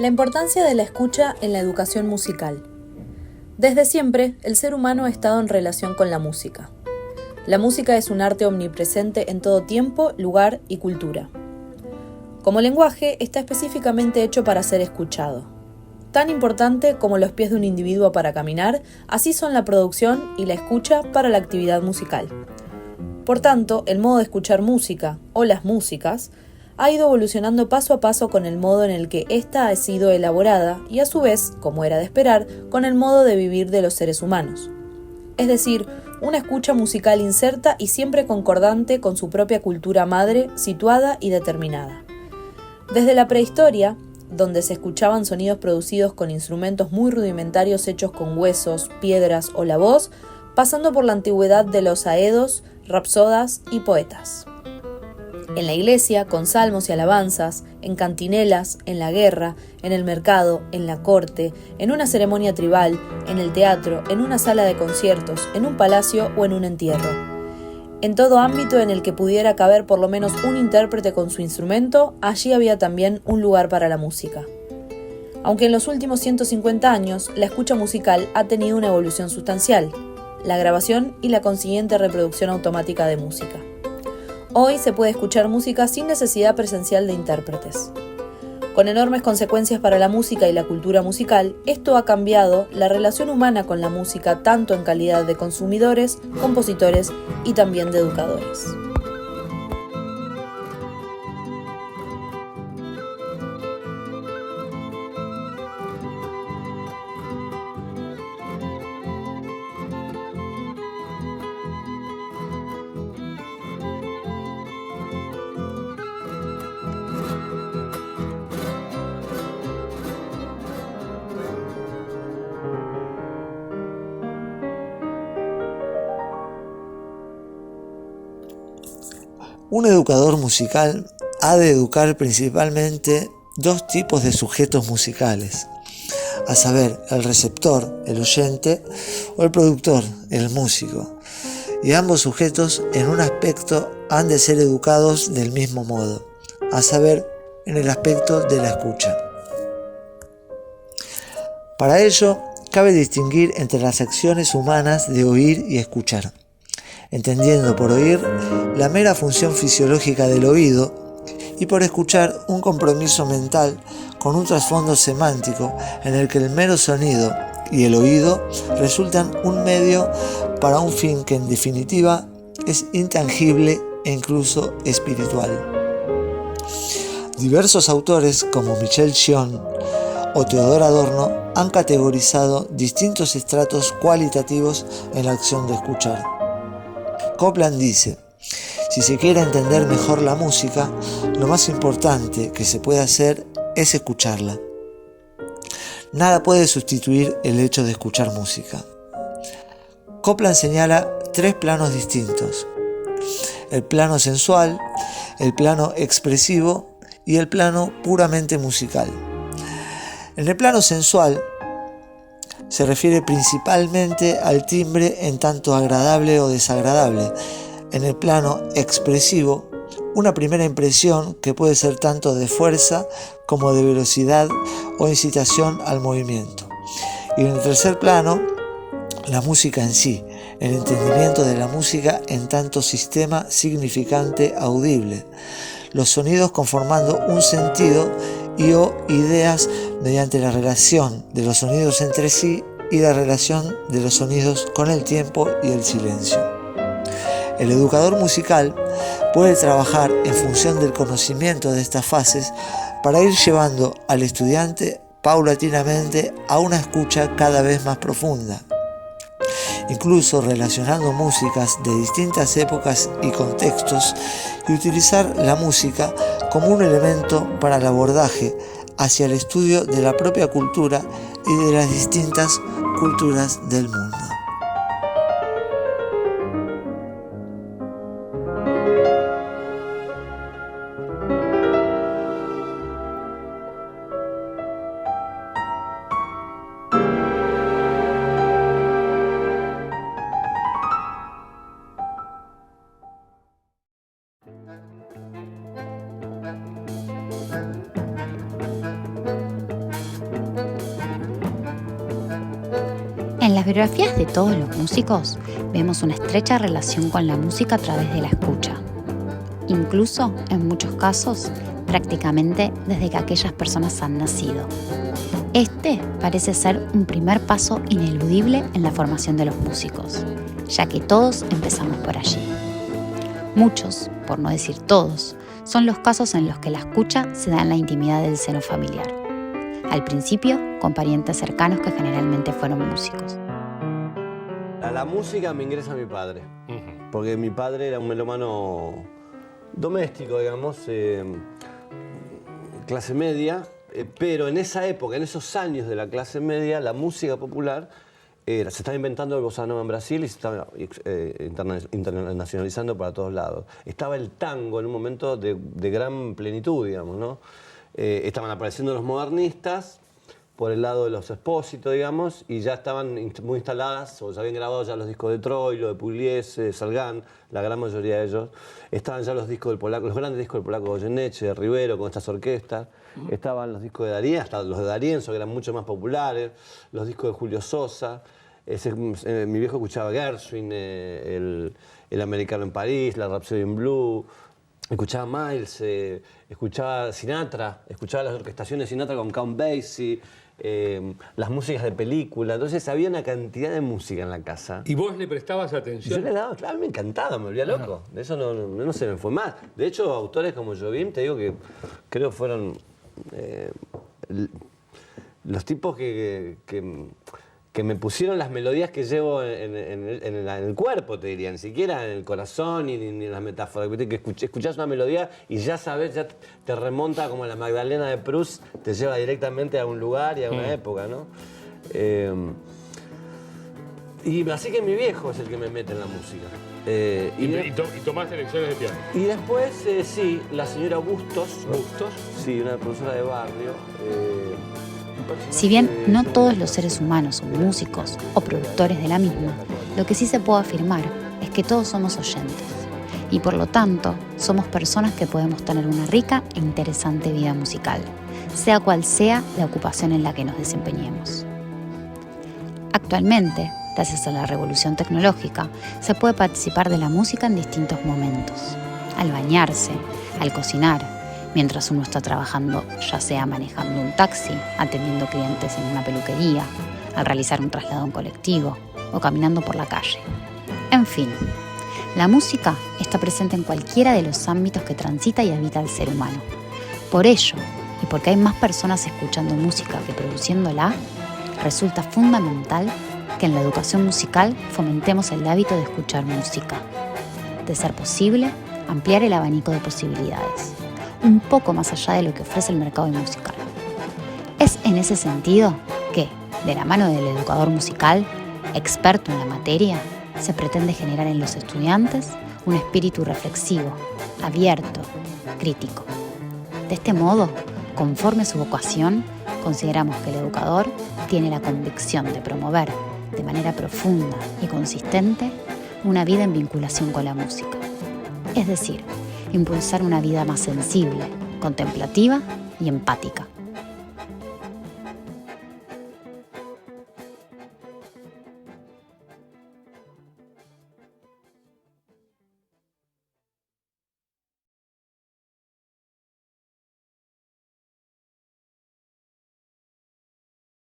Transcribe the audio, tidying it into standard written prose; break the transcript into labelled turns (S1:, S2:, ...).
S1: La importancia de la escucha en la educación musical. Desde siempre, el ser humano ha estado en relación con la música. La música es un arte omnipresente en todo tiempo, lugar y cultura. Como lenguaje, está específicamente hecho para ser escuchado. Tan importante como los pies de un individuo para caminar, así son la producción y la escucha para la actividad musical. Por tanto, el modo de escuchar música, o las músicas, ha ido evolucionando paso a paso con el modo en el que ésta ha sido elaborada y a su vez, como era de esperar, con el modo de vivir de los seres humanos. Es decir, una escucha musical inserta y siempre concordante con su propia cultura madre, situada y determinada. Desde la prehistoria, donde se escuchaban sonidos producidos con instrumentos muy rudimentarios hechos con huesos, piedras o la voz, pasando por la antigüedad de los aedos, rapsodas y poetas. En la iglesia, con salmos y alabanzas, en cantinelas, en la guerra, en el mercado, en la corte, en una ceremonia tribal, en el teatro, en una sala de conciertos, en un palacio o en un entierro. En todo ámbito en el que pudiera caber por lo menos un intérprete con su instrumento, allí había también un lugar para la música. Aunque en los últimos 150 años, la escucha musical ha tenido una evolución sustancial, la grabación y la consiguiente reproducción automática de música. Hoy se puede escuchar música sin necesidad presencial de intérpretes. Con enormes consecuencias para la música y la cultura musical, esto ha cambiado la relación humana con la música tanto en calidad de consumidores, compositores y también de educadores.
S2: Un educador musical ha de educar principalmente dos tipos de sujetos musicales, a saber, el receptor, el oyente, o el productor, el músico. Y ambos sujetos en un aspecto han de ser educados del mismo modo, a saber, en el aspecto de la escucha. Para ello, cabe distinguir entre las acciones humanas de oír y escuchar, entendiendo por oír la mera función fisiológica del oído y por escuchar un compromiso mental con un trasfondo semántico en el que el mero sonido y el oído resultan un medio para un fin que en definitiva es intangible e incluso espiritual. Diversos autores como Michel Chion o Theodor Adorno han categorizado distintos estratos cualitativos en la acción de escuchar. Copland dice: si se quiere entender mejor la música, lo más importante que se puede hacer es escucharla. Nada puede sustituir el hecho de escuchar música. Copland señala tres planos distintos: el plano sensual, el plano expresivo y el plano puramente musical. En el plano sensual se refiere principalmente al timbre en tanto agradable o desagradable. En el plano expresivo, una primera impresión que puede ser tanto de fuerza como de velocidad o incitación al movimiento. Y en el tercer plano, la música en sí, el entendimiento de la música en tanto sistema significante audible, los sonidos conformando un sentido y o ideas mediante la relación de los sonidos entre sí y la relación de los sonidos con el tiempo y el silencio. El educador musical puede trabajar en función del conocimiento de estas fases para ir llevando al estudiante paulatinamente a una escucha cada vez más profunda, incluso relacionando músicas de distintas épocas y contextos, y utilizar la música como un elemento para el abordaje hacia el estudio de la propia cultura y de las distintas culturas del mundo.
S3: En las biografías de todos los músicos vemos una estrecha relación con la música a través de la escucha. Incluso, en muchos casos, prácticamente desde que aquellas personas han nacido. Este parece ser un primer paso ineludible en la formación de los músicos, ya que todos empezamos por allí. Muchos, por no decir todos, son los casos en los que la escucha se da en la intimidad del seno familiar. Al principio, con parientes cercanos que generalmente fueron músicos.
S4: A la música me ingresa mi padre, porque mi padre era un melómano doméstico, digamos, clase media, pero en esa época, en esos años de la clase media, la música popular se estaba inventando el bossa nova en Brasil y se estaba internacionalizando para todos lados. Estaba el tango en un momento de gran plenitud, digamos, ¿no? Estaban apareciendo los modernistas por el lado de los Expósito, digamos, y ya estaban muy instaladas, o se habían grabado ya los discos de Troilo, de Pugliese, de Salgán, la gran mayoría de ellos. Estaban ya los discos del polaco, los grandes discos del polaco Goyeneche, de Rivero, con estas orquestas. Estaban los discos de Darien, hasta los de D'Arienzo, que eran mucho más populares, los discos de Julio Sosa. Mi viejo escuchaba Gershwin, el Americano en París, la Rhapsody in Blue. Escuchaba Miles, escuchaba Sinatra, escuchaba las orquestaciones de Sinatra con Count Basie, las músicas de película. Entonces había una cantidad de música en la casa.
S5: ¿Y vos le prestabas atención?
S4: Yo le daba, claro, me encantaba, me volvía loco. De eso no se me fue más. De hecho, autores como Jobim, te digo que creo fueron los tipos que me pusieron las melodías que llevo en el cuerpo, te diría, ni siquiera en el corazón ni en las metáforas. Que escuchás una melodía y ya sabes, ya te remonta como la Magdalena de Proust, te lleva directamente a un lugar y a una época, ¿no? Y así que mi viejo es el que me mete en la música.
S5: ¿Y tomaste lecciones de piano?
S4: Y después, sí, la señora Bustos. ¿Bustos? Sí, una profesora de barrio.
S3: Si bien no todos los seres humanos son músicos o productores de la misma, lo que sí se puede afirmar es que todos somos oyentes y por lo tanto somos personas que podemos tener una rica e interesante vida musical, sea cual sea la ocupación en la que nos desempeñemos. Actualmente, gracias a la revolución tecnológica, se puede participar de la música en distintos momentos, al bañarse, al cocinar, mientras uno está trabajando, ya sea manejando un taxi, atendiendo clientes en una peluquería, al realizar un traslado en colectivo o caminando por la calle. En fin, la música está presente en cualquiera de los ámbitos que transita y habita el ser humano. Por ello, y porque hay más personas escuchando música que produciéndola, resulta fundamental que en la educación musical fomentemos el hábito de escuchar música. De ser posible, ampliar el abanico de posibilidades, un poco más allá de lo que ofrece el mercado musical. Es en ese sentido que, de la mano del educador musical, experto en la materia, se pretende generar en los estudiantes un espíritu reflexivo, abierto, crítico. De este modo, conforme su vocación, consideramos que el educador tiene la convicción de promover, de manera profunda y consistente, una vida en vinculación con la música. Es decir, impulsar una vida más sensible, contemplativa y empática.